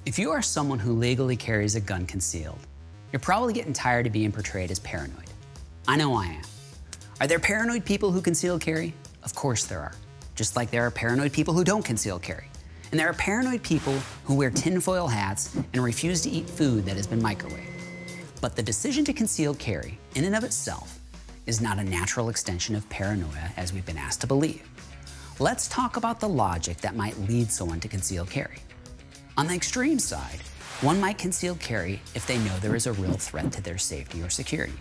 If you are someone who legally carries a gun concealed, you're probably getting tired of being portrayed as paranoid. I know I am. Are there paranoid people who conceal carry? Of course there are. Just like there are paranoid people who don't conceal carry. And there are paranoid people who wear tinfoil hats and refuse to eat food that has been microwaved. But the decision to conceal carry, in and of itself, is not a natural extension of paranoia as we've been asked to believe. Let's talk about the logic that might lead someone to conceal carry. On the extreme side, one might conceal carry if they know there is a real threat to their safety or security.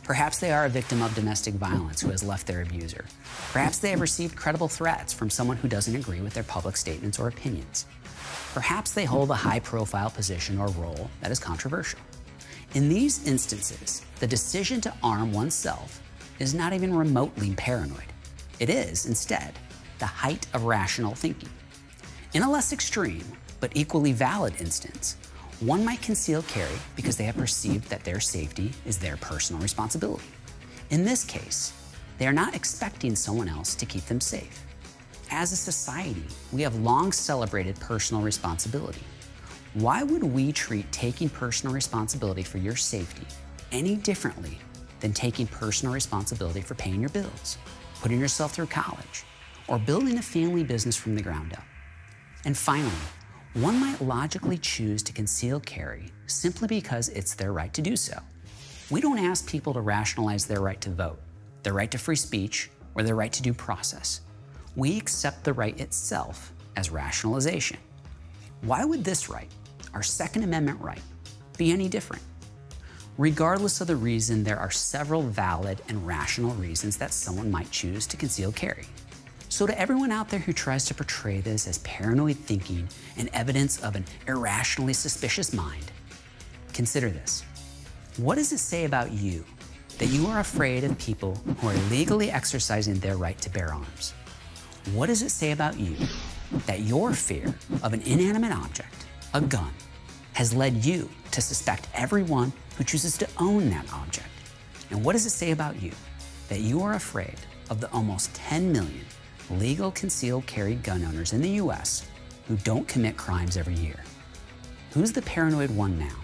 Perhaps they are a victim of domestic violence who has left their abuser. Perhaps they have received credible threats from someone who doesn't agree with their public statements or opinions. Perhaps they hold a high-profile position or role that is controversial. In these instances, the decision to arm oneself is not even remotely paranoid. It is, instead, the height of rational thinking. In a less extreme, but equally valid instance, one might conceal carry because they have perceived that their safety is their personal responsibility. In this case, they are not expecting someone else to keep them safe. As a society, we have long celebrated personal responsibility. Why would we treat taking personal responsibility for your safety any differently than taking personal responsibility for paying your bills, putting yourself through college, or building a family business from the ground up? And finally, one might logically choose to conceal carry simply because it's their right to do so. We don't ask people to rationalize their right to vote, their right to free speech, or their right to due process. We accept the right itself as rationalization. Why would this right, our Second Amendment right, be any different? Regardless of the reason, there are several valid and rational reasons that someone might choose to conceal carry. So to everyone out there who tries to portray this as paranoid thinking and evidence of an irrationally suspicious mind, consider this. What does it say about you that you are afraid of people who are legally exercising their right to bear arms? What does it say about you that your fear of an inanimate object, a gun, has led you to suspect everyone who chooses to own that object? And what does it say about you that you are afraid of the almost 10 million legal concealed carry gun owners in the US who don't commit crimes every year? Who's the paranoid one now?